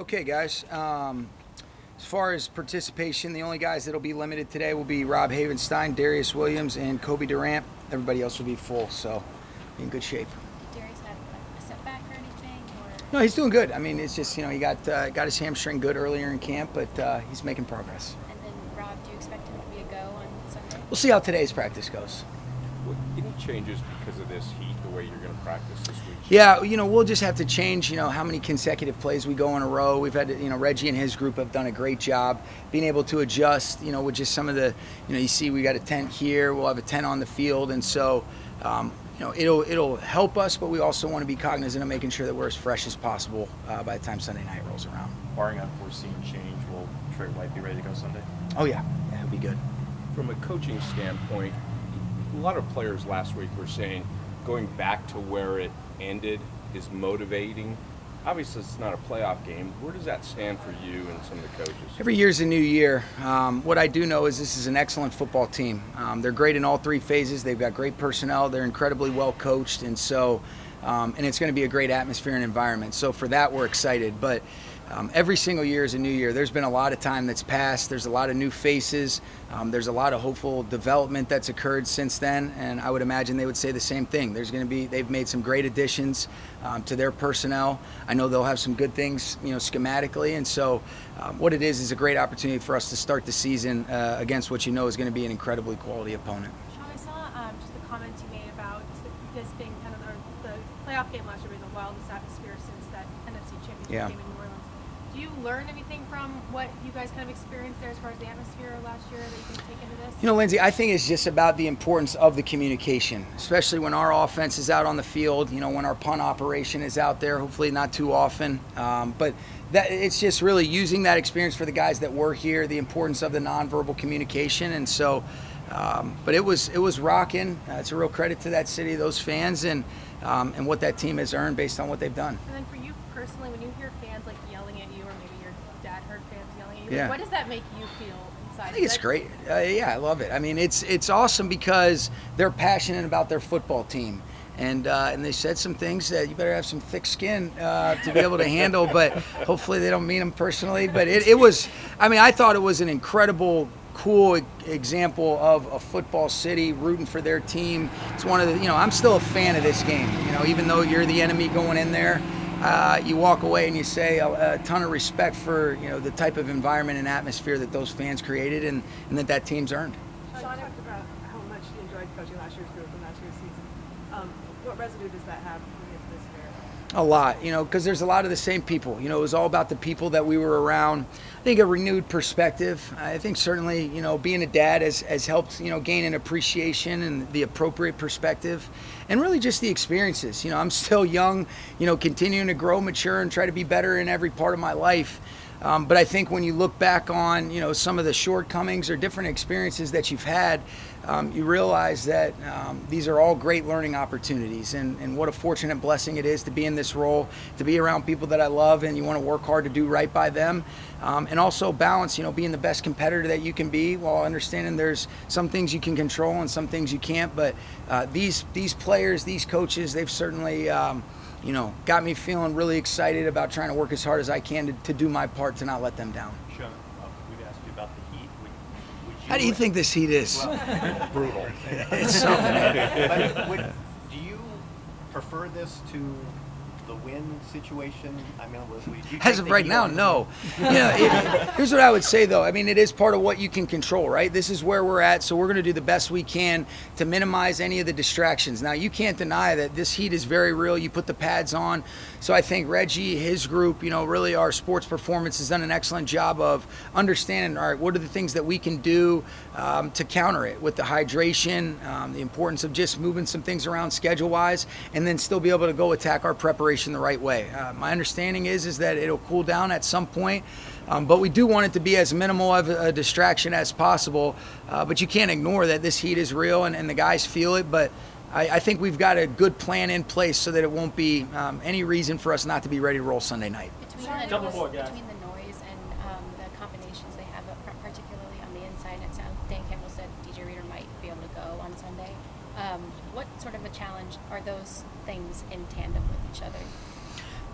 Okay, guys. As far as participation, the only guys that'll be limited today will be Rob Havenstein, Darius Williams, and Kobe Durant. Everybody else will be full, so in good shape. Did Darius have a setback or anything? No, he's doing good. I mean, it's just he got his hamstring good earlier in camp, but he's making progress. And then Rob, do you expect him to be a go on Sunday? We'll see how today's practice goes. Any changes because of this heat, the way you're going to practice this week? Yeah, we'll just have to change, how many consecutive plays we go in a row. We've had, Reggie and his group have done a great job being able to adjust, with just some of the, you see we got a tent here, we'll have a tent on the field. And so, it'll help us, but we also want to be cognizant of making sure that we're as fresh as possible by the time Sunday night rolls around. Barring unforeseen change, will Trey White be ready to go Sunday? Oh, yeah, it'll be good. From a coaching standpoint, a lot of players last week were saying going back to where it ended is motivating. Obviously, it's not a playoff game. Where does that stand for you and some of the coaches? Every year's a new year. What I do know is this is an excellent football team. They're great in all three phases. They've got great personnel. They're incredibly well coached, and so and it's going to be a great atmosphere and environment. So for that, we're excited. But every single year is a new year. There's been a lot of time that's passed. There's a lot of new faces. There's a lot of hopeful development that's occurred since then, and I would imagine they would say the same thing. They've made some great additions to their personnel. I know they'll have some good things, schematically, and so what it is a great opportunity for us to start the season against what is going to be an incredibly quality opponent. Sean, I saw just the comments you made about this being kind of the playoff game last year being the wildest atmosphere since that NFC Championship game in New Orleans. Do you learn anything from what you guys kind of experienced there as far as the atmosphere last year that you can take into this? Lindsay, I think it's just about the importance of the communication, especially when our offense is out on the field, when our punt operation is out there, hopefully not too often. But it's just really using that experience for the guys that were here, the importance of the nonverbal communication. And so, but it was rocking. It's a real credit to that city, those fans, and what that team has earned based on what they've done. And then for you personally, when you hear fans like yelling at you, or maybe your dad heard fans yelling at you, yeah. What does that make you feel inside? I think it's great. Yeah, I love it. I mean, it's awesome because they're passionate about their football team. And they said some things that you better have some thick skin to be able to handle, but hopefully they don't mean them personally. But it was, I thought it was an incredible, cool example of a football city rooting for their team. It's one of the, I'm still a fan of this game. Even though you're the enemy going in there, you walk away and you say a ton of respect for, the type of environment and atmosphere that those fans created and that team's earned. Sean talked about how much you enjoyed coaching last year's group and last year's season. What residue does that have for this year? A lot, because there's a lot of the same people. It was all about the people that we were around. I think a renewed perspective. I think certainly, being a dad has helped, gain an appreciation and the appropriate perspective, and really just the experiences. I'm still young, continuing to grow, mature, and try to be better in every part of my life. But I think when you look back on, some of the shortcomings or different experiences that you've had, you realize that these are all great learning opportunities, and what a fortunate blessing it is to be in this role, to be around people that I love, and you want to work hard to do right by them, and also balance, being the best competitor that you can be while understanding there's some things you can control and some things you can't. But these players, these coaches, they've certainly got me feeling really excited about trying to work as hard as I can to do my part to not let them down. Sean, we've asked you about the heat. Would you How do you think this heat is? brutal. It's something. But do you prefer this to the win situation? As of right now, no. Here's what I would say, though. It is part of what you can control, right? This is where we're at, so we're going to do the best we can to minimize any of the distractions. Now, you can't deny that this heat is very real. You put the pads on. So I think Reggie, his group, really our sports performance has done an excellent job of understanding, all right, what are the things that we can do to counter it with the hydration, the importance of just moving some things around schedule-wise, and then still be able to go attack our preparation the right way. My understanding is that it'll cool down at some point, but we do want it to be as minimal of a distraction as possible. But you can't ignore that this heat is real and the guys feel it. But I think we've got a good plan in place so that it won't be any reason for us not to be ready to roll Sunday night. Between the noise and the combinations they have, particularly on the inside, and it sounds Dan Campbell said DJ Reader might be able to go on Sunday. What sort of a challenge are those things in tandem with each other?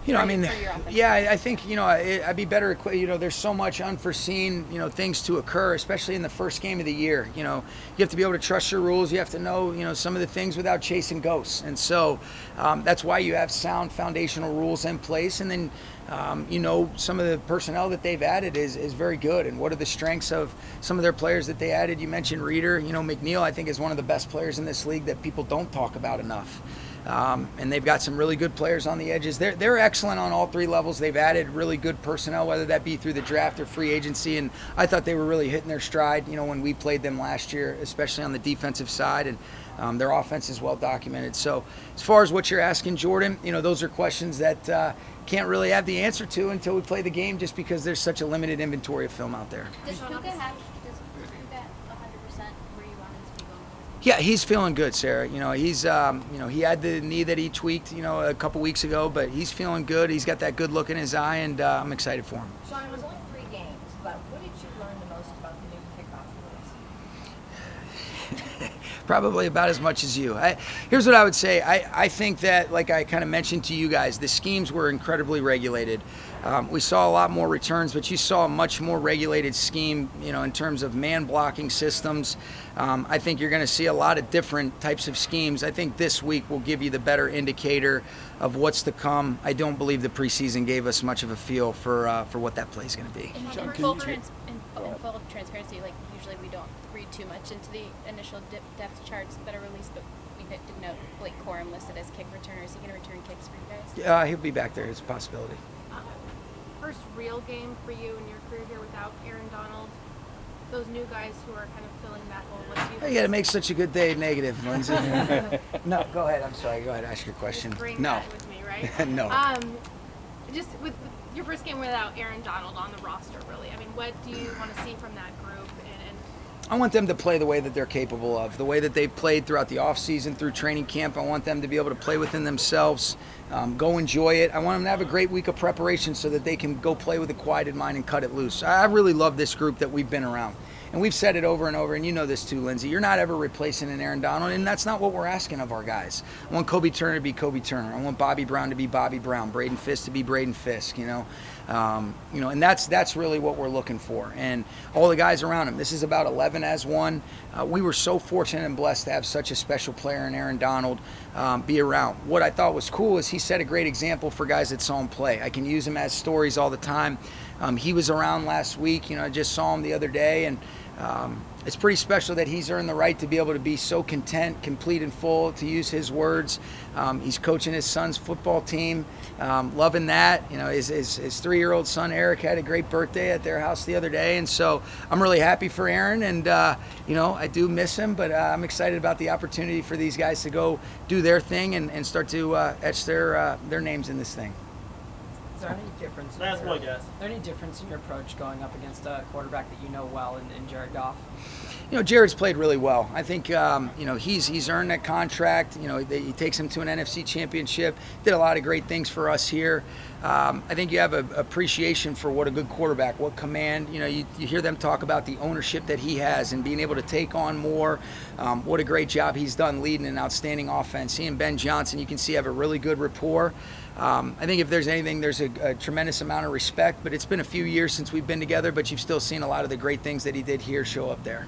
You know, I mean, for your offense? yeah, I think, I'd be better equipped. There's so much unforeseen, things to occur, especially in the first game of the year. You have to be able to trust your rules. You have to know, some of the things without chasing ghosts. And so that's why you have sound foundational rules in place. And then, some of the personnel that they've added is very good. And what are the strengths of some of their players that they added? You mentioned Reeder. McNeil, I think, is one of the best players in this league that people don't talk about enough. And they've got some really good players on the edges. They're excellent on all three levels. They've added really good personnel, whether that be through the draft or free agency. And I thought they were really hitting their stride, when we played them last year, especially on the defensive side. And their offense is well documented. So as far as what you're asking, Jordan, those are questions that can't really have the answer to until we play the game, just because there's such a limited inventory of film out there. Does Puka 100% where you want him to be going? Yeah, he's feeling good, Sarah. He's he had the knee that he tweaked, a couple weeks ago, but he's feeling good. He's got that good look in his eye, and I'm excited for him. Sean, it was only 3 games, but what did you learn the most about the new kickoff rules? Probably about as much as you. Here's what I would say. I think that, like I kind of mentioned to you guys, the schemes were incredibly regulated. We saw a lot more returns, but you saw a much more regulated scheme, in terms of man blocking systems. I think you're going to see a lot of different types of schemes. I think this week will give you the better indicator of what's to come. I don't believe the preseason gave us much of a feel for what that play is going to be. In full transparency, like usually we don't read too much into the initial depth charts that are released, but we did note Blake Corum listed as kick returner. Is he going to return kicks for you guys? He'll be back there. It's a possibility. First real game for you in your career here without Aaron Donald. Those new guys who are kind of filling that role. What do you You got to make such a good day negative, Lindsay. No, go ahead. I'm sorry. Go ahead. Ask your question. just bring No. that with me, right? No. Just with your first game without Aaron Donald on the roster, really. I mean, what do you want to see from that group? And I want them to play the way that they're capable of, the way that they've played throughout the offseason, through training camp. I want them to be able to play within themselves, go enjoy it. I want them to have a great week of preparation so that they can go play with a quieted mind and cut it loose. I really love this group that we've been around. And we've said it over and over, and you know this too, Lindsay. You're not ever replacing an Aaron Donald, and that's not what we're asking of our guys. I want Kobe Turner to be Kobe Turner. I want Bobby Brown to be Bobby Brown, Braden Fisk to be Braden Fisk, and that's really what we're looking for. And all the guys around him. This is about 11 as one. We were so fortunate and blessed to have such a special player in Aaron Donald be around. What I thought was cool is he set a great example for guys that saw him play. I can use him as stories all the time. He was around last week. I just saw him the other day, and it's pretty special that he's earned the right to be able to be so content, complete, and full, to use his words. He's coaching his son's football team, loving that. His 3-year-old son Eric had a great birthday at their house the other day, and so I'm really happy for Aaron. And I do miss him, but I'm excited about the opportunity for these guys to go do their thing and start to etch their names in this thing. Is there any difference? That's my guess. Is there any difference in your approach going up against a quarterback that you know well in Jared Goff? Jared's played really well. I think he's earned that contract. He takes him to an NFC championship. Did a lot of great things for us here. I think you have an appreciation for what a good quarterback, what command. You hear them talk about the ownership that he has and being able to take on more. What a great job he's done leading an outstanding offense. He and Ben Johnson, you can see, have a really good rapport. I think if there's anything, there's a tremendous amount of respect, but it's been a few years since we've been together, but you've still seen a lot of the great things that he did here show up there.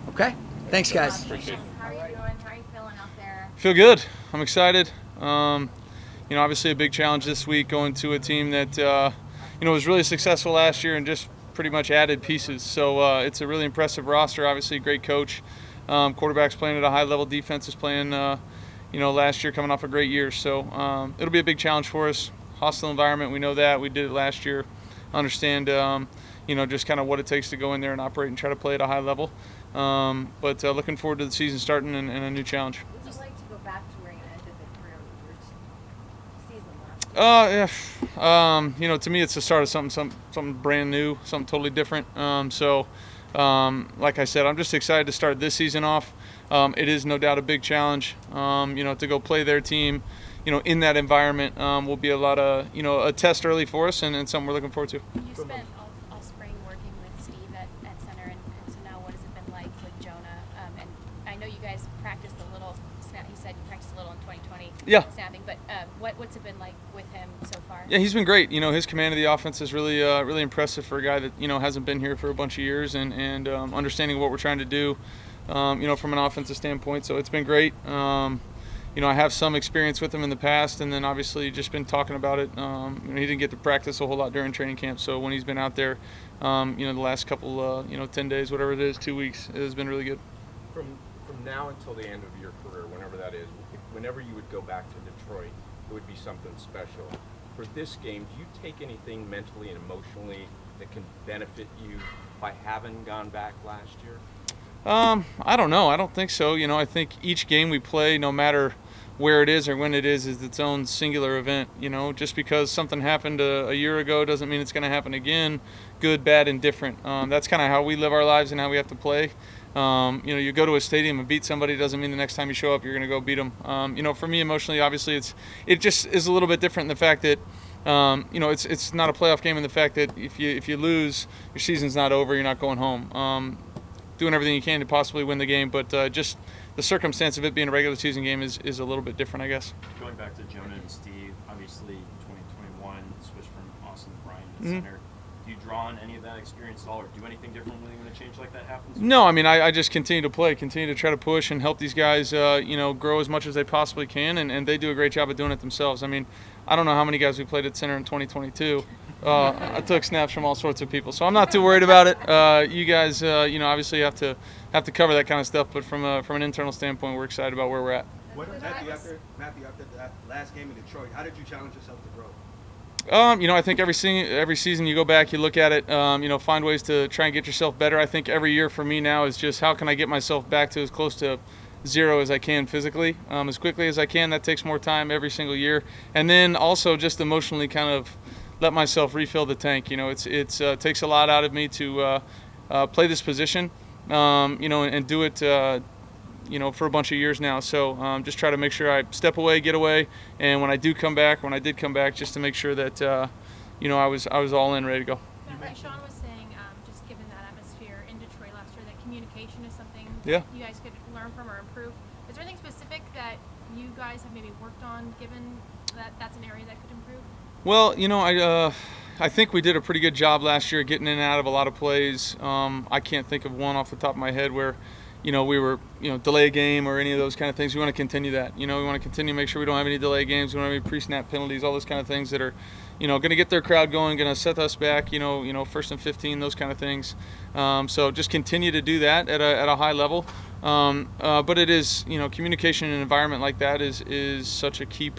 Okay? Thanks, guys. Appreciate it. How are you doing? How are you feeling out there? Feel good. I'm excited. Obviously a big challenge this week going to a team that, was really successful last year and just pretty much added pieces. So it's a really impressive roster. Obviously a great coach. Quarterback's playing at a high level. Defense is playing, last year coming off a great year. So it'll be a big challenge for us. Hostile environment, we know that. We did it last year. Understand, just kind of what it takes to go in there and operate and try to play at a high level. But looking forward to the season starting and a new challenge. Would you like to go back to where you ended the career with your season last? To me, it's the start of something brand new, something totally different. Like I said, I'm just excited to start this season off. It is no doubt a big challenge. To go play their team, in that environment will be a lot of, a test early for us and something we're looking forward to. You spent all spring working with Steve at center, and so now what has it been like with Jonah? And I know you guys practiced a little snap. He said you practiced a little in 2020. Yeah. Snapping, but what's it been like with him so far? Yeah, he's been great. His command of the offense is really really impressive for a guy that hasn't been here for a bunch of years, and understanding what we're trying to do, from an offensive standpoint. So it's been great. I have some experience with him in the past, and then obviously just been talking about it. He didn't get to practice a whole lot during training camp, so when he's been out there, the last couple 10 days, whatever it is, 2 weeks, it has been really good. From now until the end of your career, whenever that is, whenever you would go back to Detroit, it would be something special. For this game, do you take anything mentally and emotionally that can benefit you by having gone back last year? I don't know. I don't think so. I think each game we play, no matter where it is or when it is its own singular event. Just because something happened a year ago doesn't mean it's going to happen again. Good, bad, and different. That's kind of how we live our lives and how we have to play. You go to a stadium and beat somebody doesn't mean the next time you show up you're going to go beat them. For me emotionally, obviously, it just is a little bit different in the fact that it's not a playoff game in the fact that if you lose, your season's not over. You're not going home. Doing everything you can to possibly win the game, but just the circumstance of it being a regular season game is a little bit different, I guess. Going back to Jonah and Steve, obviously 2021 switch from Austin to Brian to center. Do you draw on any of that experience at all, or do anything differently when a change like that happens? No, I just continue to play, continue to try to push and help these guys, grow as much as they possibly can, and they do a great job of doing it themselves. I don't know how many guys we played at center in 2022. I took snaps from all sorts of people, so I'm not too worried about it. You guys, obviously have to cover that kind of stuff, but from an internal standpoint, we're excited about where we're at. Matthew, after that last game in Detroit, how did you challenge yourself to grow? I think every season you go back, you look at it, find ways to try and get yourself better. I think every year for me now is just how can I get myself back to as close to zero as I can physically, as quickly as I can. That takes more time every single year, and then also just emotionally kind of let myself refill the tank. It takes a lot out of me to play this position, and do it, for a bunch of years now. So just try to make sure I step away, get away, and when I did come back, just to make sure that I was all in, ready to go. Like Sean was saying, just given that atmosphere in Detroit last year, that communication is something Yeah. you guys could learn from or improve. Is there anything specific that you guys have maybe worked on, given that that's an area that could improve? Well, I think we did a pretty good job last year getting in and out of a lot of plays. I can't think of one off the top of my head where, we were, delay a game or any of those kind of things. We want to continue that. We want to continue to make sure we don't have any delay games. We don't have any pre-snap penalties, all those kind of things that are, going to get their crowd going, going to set us back, first and 15, those kind of things. So just continue to do that at a high level. But it is, communication in an environment like that is such a key,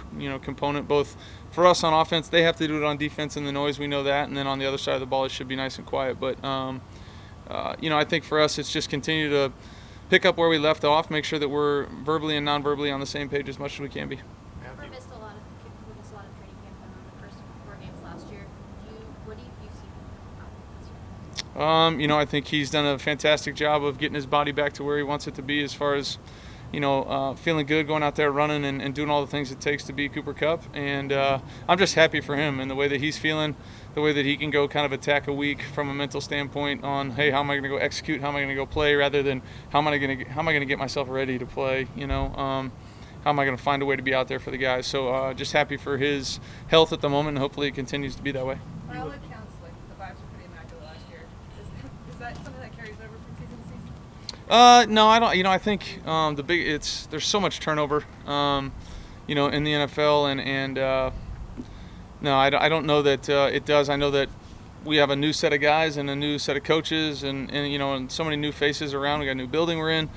component, both for us on offense. They have to do it on defense in the noise. We know that. And then on the other side of the ball, it should be nice and quiet. But, I think for us, it's just continue to pick up where we left off, make sure that we're verbally and non-verbally on the same page as much as we can be. We missed a lot of training camp in the first 4 games last year. What do you see from him this year? I think he's done a fantastic job of getting his body back to where he wants it to be as far as, feeling good, going out there running and doing all the things it takes to be Cooper Kupp. And I'm just happy for him and the way that he's feeling, the way that he can go kind of attack a week from a mental standpoint on, hey, how am I going to go execute, how am I going to go play, rather than how am I going to get myself ready to play, how am I going to find a way to be out there for the guys. So just happy for his health at the moment, and hopefully it continues to be that way. By all accounts, the vibes were pretty immaculate last year. Is that something that carries over from season to season? No, I don't. I think there's so much turnover, in the NFL, and no, I don't know that it does. I know that we have a new set of guys and a new set of coaches, and so many new faces around. We got a new building we're in,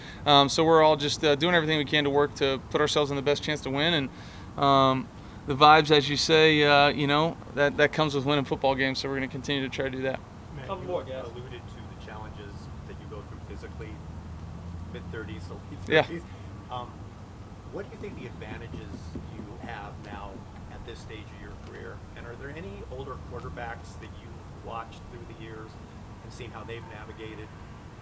so we're all just doing everything we can to work to put ourselves in the best chance to win. And the vibes, as you say, that comes with winning football games. So we're going to continue to try to do that. Matt, you alluded to the challenges that you go through physically, mid-30s, so late 30s. Yeah. What do you think the advantages you have now at this stage of your career? And are there any older quarterbacks that you watched through the years and seen how they've navigated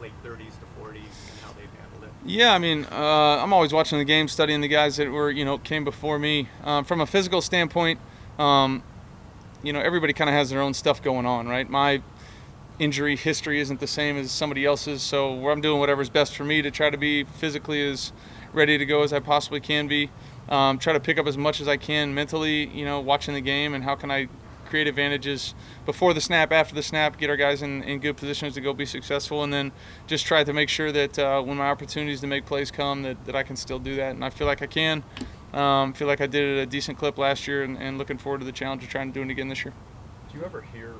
late 30s to 40s and how they've handled it? Yeah, I'm always watching the game, studying the guys that were, came before me. From a physical standpoint, everybody kind of has their own stuff going on, right? injury history isn't the same as somebody else's, so I'm doing whatever's best for me to try to be physically as ready to go as I possibly can be. Try to pick up as much as I can mentally, watching the game, and how can I create advantages before the snap, after the snap, get our guys in good positions to go be successful, and then just try to make sure that when my opportunities to make plays come, that I can still do that, and I feel like I can. Feel like I did it at a decent clip last year, and looking forward to the challenge of trying to do it again this year. Do you ever hear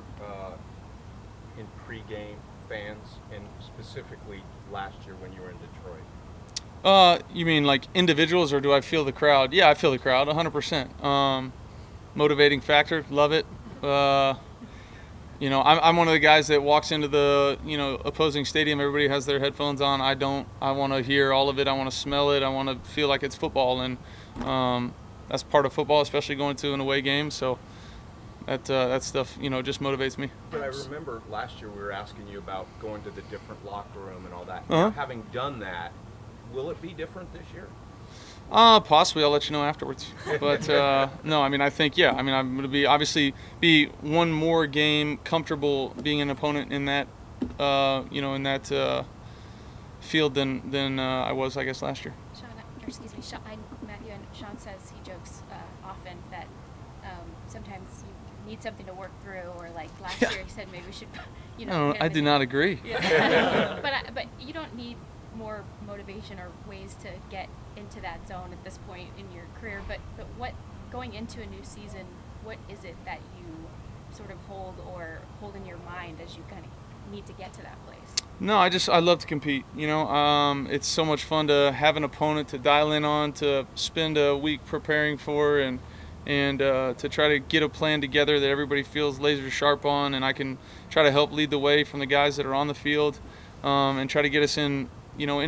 in pregame fans, and specifically last year when you were in Detroit? You mean like individuals, or do I feel the crowd? Yeah, I feel the crowd 100%. Motivating factor, love it. I'm one of the guys that walks into the opposing stadium. Everybody has their headphones on. I don't. I want to hear all of it. I want to smell it. I want to feel like it's football, and that's part of football, especially going to an away game. So that stuff just motivates me. But I remember last year we were asking you about going to the different locker room and all that. Uh-huh. Having done that, will it be different this year? Possibly. I'll let you know afterwards. But no, I think I'm going to be one more game comfortable being an opponent in that field than I was, I guess, last year. Matthew and Sean says he jokes often that sometimes you need something to work through, or like last year he said maybe we should, No, I do not agree. Yeah. but you don't need more motivation or ways to get into that zone at this point in your career. But what, going into a new season, what is it that you sort of hold in your mind as you kind of need to get to that place? No, I love to compete. It's so much fun to have an opponent to dial in on, to spend a week preparing for, and to try to get a plan together that everybody feels laser sharp on, and I can try to help lead the way from the guys that are on the field, and try to get us into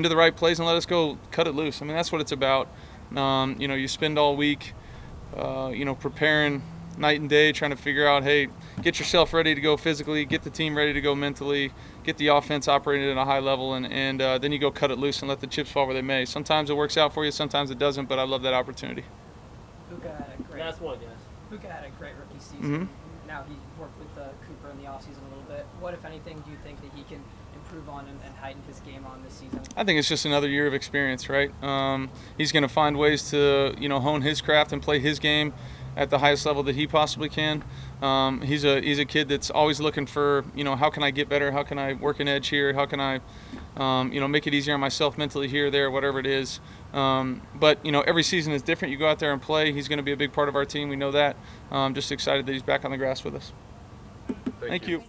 the right place and let us go cut it loose. That's what it's about. You spend all week, preparing night and day, trying to figure out, hey, get yourself ready to go physically, get the team ready to go mentally, get the offense operating at a high level, and then you go cut it loose and let the chips fall where they may. Sometimes it works out for you, sometimes it doesn't, but I love that opportunity. Puka had a great. Last one, guys. Puka had a great rookie season. Mm-hmm. Now he worked with Cooper in the offseason a little bit. What, if anything, do you think that he can improve on and heighten his game on this season? I think it's just another year of experience, right? He's going to find ways to hone his craft and play his game at the highest level that he possibly can. He's a kid that's always looking for, how can I get better? How can I work an edge here? How can I make it easier on myself mentally here, there, whatever it is. But every season is different. You go out there and play. He's going to be a big part of our team. We know that. Just excited that he's back on the grass with us. Thank you.